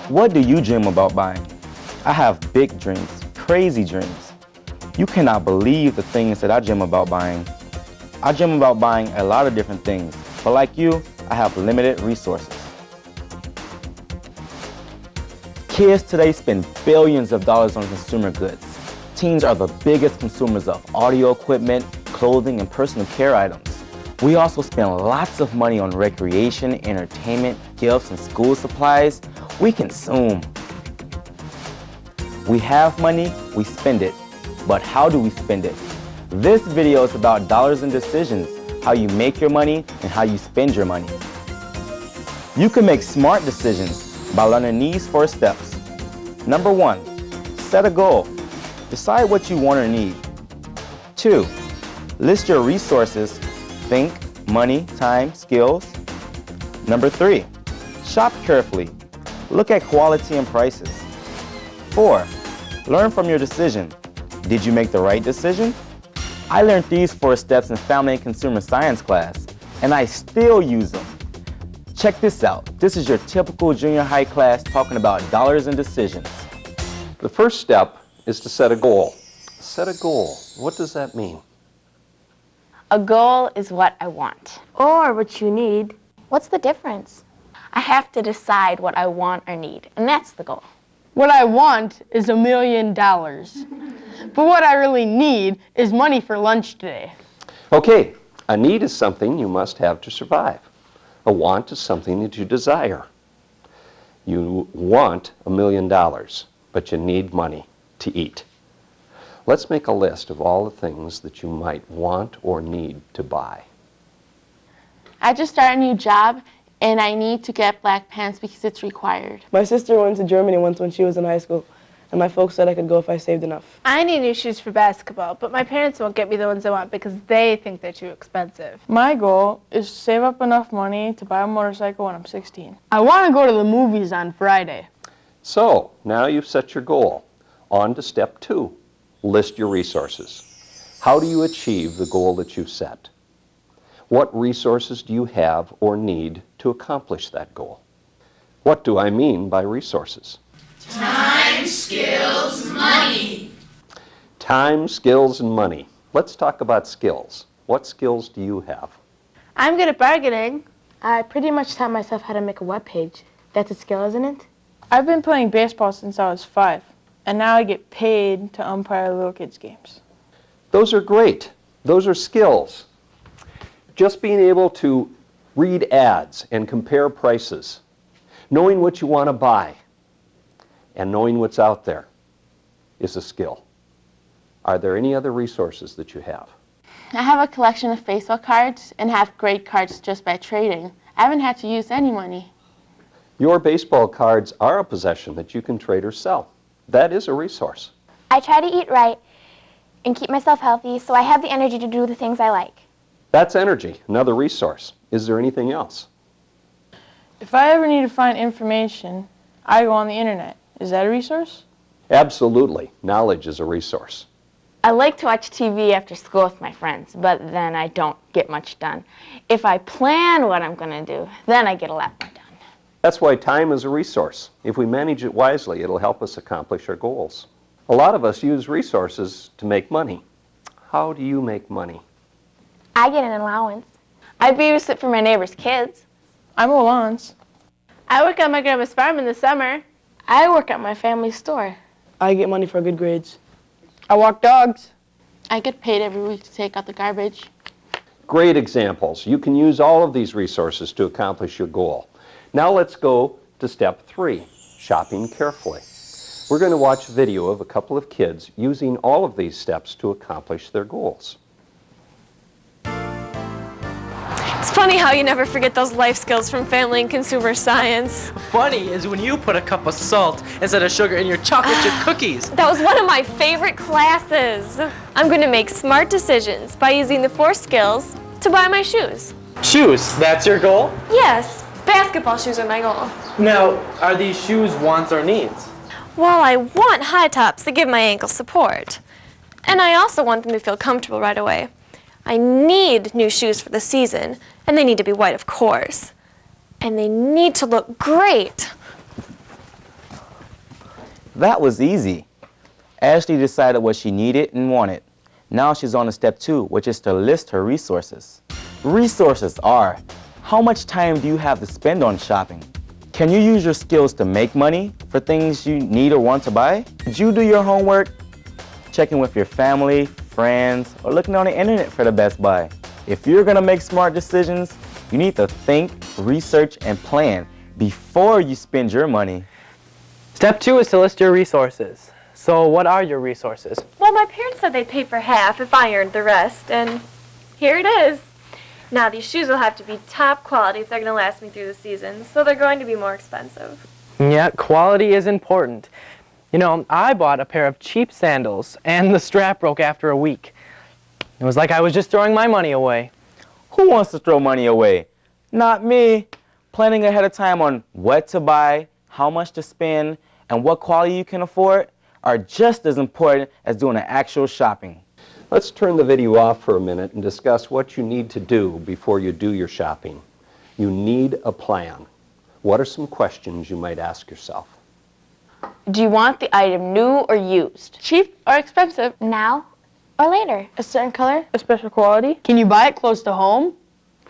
What do you dream about buying? I have big dreams, crazy dreams. You cannot believe the things that I dream about buying. I dream about buying a lot of different things, but like you, I have limited resources. Kids today spend billions of dollars on consumer goods. Teens are the biggest consumers of audio equipment, clothing, and personal care items. We also spend lots of money on recreation, entertainment, gifts, and school supplies. We consume. We have money, we spend it. But how do we spend it? This video is about dollars and decisions, how you make your money and how you spend your money. You can make smart decisions by learning these 4 steps. Number 1, set a goal. Decide what you want or need. 2, list your resources. Think, money, time, skills. Number 3, shop carefully. Look at quality and prices. 4, learn from your decision. Did you make the right decision? I learned these 4 steps in Family and Consumer Science class, and I still use them. Check this out. This is your typical junior high class talking about dollars and decisions. The first step is to set a goal. Set a goal. What does that mean? A goal is what I want. Or what you need. What's the difference? I have to decide what I want or need, and that's the goal. What I want is $1 million. But what I really need is money for lunch today. Okay, a need is something you must have to survive. A want is something that you desire. You want $1 million, but you need money to eat. Let's make a list of all the things that you might want or need to buy. I just started a new job, and I need to get black pants because it's required. My sister went to Germany once when she was in high school, and my folks said I could go if I saved enough. I need new shoes for basketball, but my parents won't get me the ones I want because they think they're too expensive. My goal is to save up enough money to buy a motorcycle when I'm 16. I want to go to the movies on Friday. So, now you've set your goal. On to step 2. List your resources. How do you achieve the goal that you've set? What resources do you have or need to accomplish that goal? What do I mean by resources? Time, skills, money. Time, skills, and money. Let's talk about skills. What skills do you have? I'm good at bargaining. I pretty much taught myself how to make a web page. That's a skill, isn't it? I've been playing baseball since I was 5, and now I get paid to umpire little kids' games. Those are great. Those are skills. Just being able to read ads and compare prices, knowing what you want to buy, and knowing what's out there is a skill. Are there any other resources that you have? I have a collection of Facebook cards and have great cards just by trading. I haven't had to use any money. Your baseball cards are a possession that you can trade or sell. That is a resource. I try to eat right and keep myself healthy so I have the energy to do the things I like. That's energy, another resource. Is there anything else? If I ever need to find information, I go on the internet. Is that a resource? Absolutely. Knowledge is a resource. I like to watch TV after school with my friends, but then I don't get much done. If I plan what I'm going to do, then I get a lot more done. That's why time is a resource. If we manage it wisely, it'll help us accomplish our goals. A lot of us use resources to make money. How do you make money? I get an allowance. I babysit for my neighbor's kids. I mow lawns. I work on my grandma's farm in the summer. I work at my family's store. I get money for good grades. I walk dogs. I get paid every week to take out the garbage. Great examples. You can use all of these resources to accomplish your goal. Now let's go to step 3, shopping carefully. We're going to watch a video of a couple of kids using all of these steps to accomplish their goals. It's funny how you never forget those life skills from Family and Consumer Science. Funny is when you put a cup of salt instead of sugar in your chocolate chip cookies. That was one of my favorite classes. I'm going to make smart decisions by using the 4 skills to buy my shoes. Shoes, that's your goal? Yes, basketball shoes are my goal. Now, are these shoes wants or needs? Well, I want high tops that give my ankles support. And I also want them to feel comfortable right away. I need new shoes for the season, and they need to be white, of course. And they need to look great. That was easy. Ashley decided what she needed and wanted. Now she's on to step 2, which is to list her resources. Resources are, how much time do you have to spend on shopping? Can you use your skills to make money for things you need or want to buy? Did you do your homework? Checking with your family, friends, or looking on the internet for the best buy? If you're gonna make smart decisions, you need to think, research, and plan before you spend your money. Step 2 is to list your resources. So what are your resources? Well, my parents said they'd pay for half if I earned the rest, and here it is. Now, these shoes will have to be top quality if they're going to last me through the season, so they're going to be more expensive. Yeah, quality is important. You know, I bought a pair of cheap sandals, and the strap broke after a week. It was like I was just throwing my money away. Who wants to throw money away? Not me. Planning ahead of time on what to buy, how much to spend, and what quality you can afford are just as important as doing the actual shopping. Let's turn the video off for a minute and discuss what you need to do before you do your shopping. You need a plan. What are some questions you might ask yourself? Do you want the item new or used? Cheap or expensive? Now or later? A certain color? A special quality? Can you buy it close to home?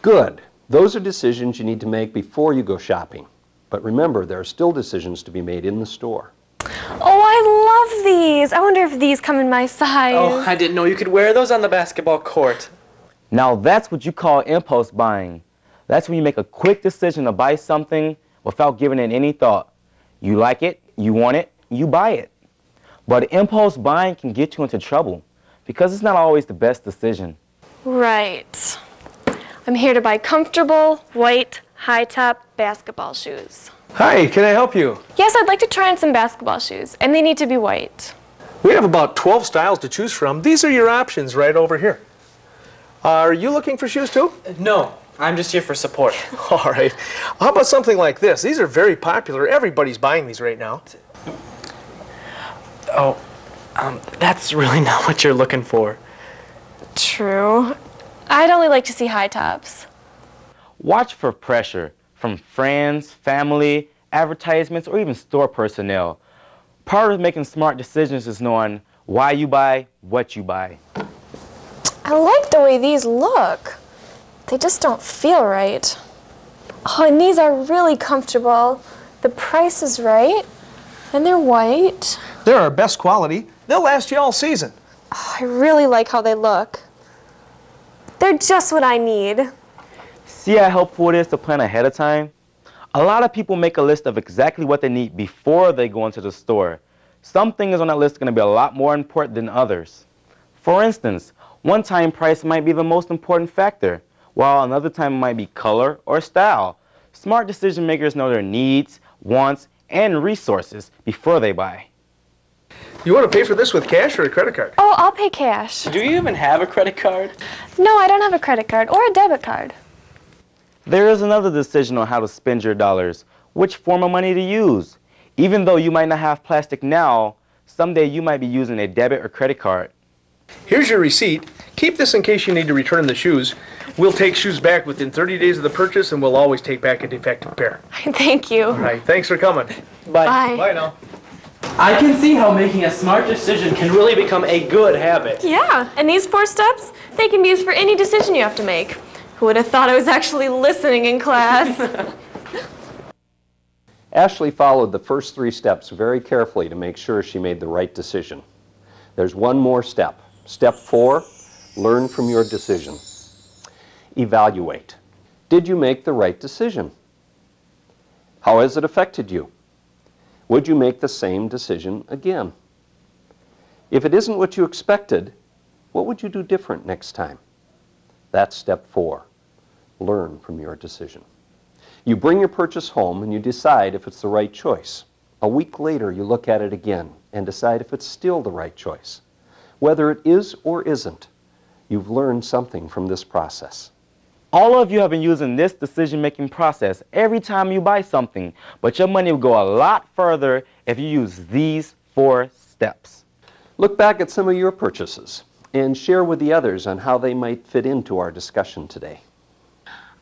Good. Those are decisions you need to make before you go shopping. But remember, there are still decisions to be made in the store. Oh, I love these. I wonder if these come in my size. Oh, I didn't know you could wear those on the basketball court. Now that's what you call impulse buying. That's when you make a quick decision to buy something without giving it any thought. You like it, you want it, you buy it. But impulse buying can get you into trouble because it's not always the best decision. Right. I'm here to buy comfortable, white, high-top basketball shoes. Hi, can I help you? Yes, I'd like to try on some basketball shoes, and they need to be white. We have about 12 styles to choose from. These are your options right over here. Are you looking for shoes too? No, I'm just here for support. All right. How about something like this? These are very popular. Everybody's buying these right now. Oh, that's really not what you're looking for. True. I'd only like to see high tops. Watch for pressure from friends, family, advertisements, or even store personnel. Part of making smart decisions is knowing why you buy what you buy. I like the way these look. They just don't feel right. Oh, and these are really comfortable. The price is right, and they're white. They're our best quality. They'll last you all season. Oh, I really like how they look. They're just what I need. See how helpful it is to plan ahead of time? A lot of people make a list of exactly what they need before they go into the store. Some things on that list are going to be a lot more important than others. For instance, one time price might be the most important factor, while another time it might be color or style. Smart decision makers know their needs, wants, and resources before they buy. You want to pay for this with cash or a credit card? Oh, I'll pay cash. Do you even have a credit card? No, I don't have a credit card or a debit card. There is another decision on how to spend your dollars, which form of money to use. Even though you might not have plastic now, someday you might be using a debit or credit card. Here's your receipt. Keep this in case you need to return the shoes. We'll take shoes back within 30 days of the purchase, and we'll always take back a defective pair. Thank you. All right, thanks for coming. Bye. Bye now. I can see how making a smart decision can really become a good habit. Yeah, and these 4 steps, they can be used for any decision you have to make. Who would have thought I was actually listening in class? Ashley followed the first 3 steps very carefully to make sure she made the right decision. There's one more step. Step 4, learn from your decision. Evaluate. Did you make the right decision? How has it affected you? Would you make the same decision again? If it isn't what you expected, what would you do different next time? That's step 4. Learn from your decision. You bring your purchase home and you decide if it's the right choice. A week later, you look at it again and decide if it's still the right choice. Whether it is or isn't, you've learned something from this process. All of you have been using this decision-making process every time you buy something, but your money will go a lot further if you use these 4 steps. Look back at some of your purchases and share with the others on how they might fit into our discussion today.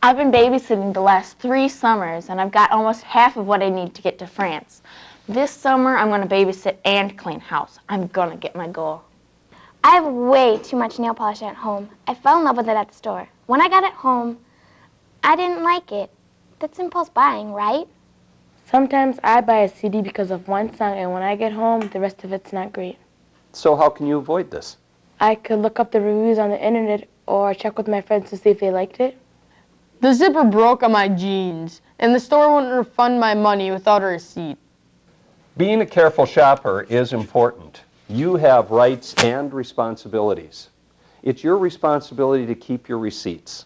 I've been babysitting the last 3 summers, and I've got almost half of what I need to get to France. This summer, I'm gonna babysit and clean house. I'm gonna get my goal. I have way too much nail polish at home. I fell in love with it at the store. When I got it home, I didn't like it. That's impulse buying, right? Sometimes I buy a CD because of one song, and when I get home, the rest of it's not great. So how can you avoid this? I could look up the reviews on the internet or check with my friends to see if they liked it. The zipper broke on my jeans, and the store wouldn't refund my money without a receipt. Being a careful shopper is important. You have rights and responsibilities. It's your responsibility to keep your receipts.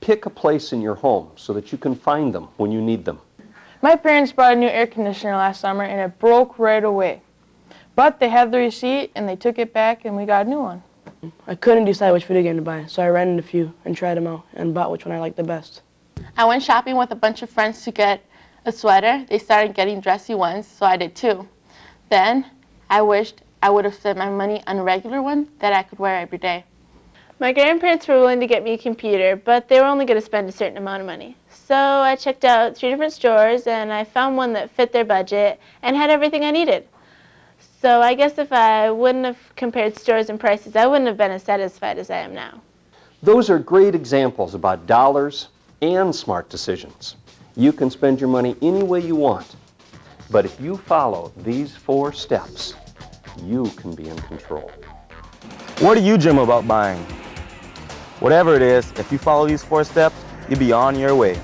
Pick a place in your home so that you can find them when you need them. My parents bought a new air conditioner last summer, and it broke right away. But they had the receipt, and they took it back, and we got a new one. I couldn't decide which video game to buy, so I rented a few and tried them out and bought which one I liked the best. I went shopping with a bunch of friends to get a sweater. They started getting dressy ones, so I did too. Then I wished I would have spent my money on a regular one that I could wear every day. My grandparents were willing to get me a computer, but they were only going to spend a certain amount of money. So I checked out 3 different stores, and I found one that fit their budget and had everything I needed. So I guess if I wouldn't have compared stores and prices, I wouldn't have been as satisfied as I am now. Those are great examples about dollars and smart decisions. You can spend your money any way you want, but if you follow these 4 steps, you can be in control. What do you dream about buying? Whatever it is, if you follow these 4 steps, you'll be on your way.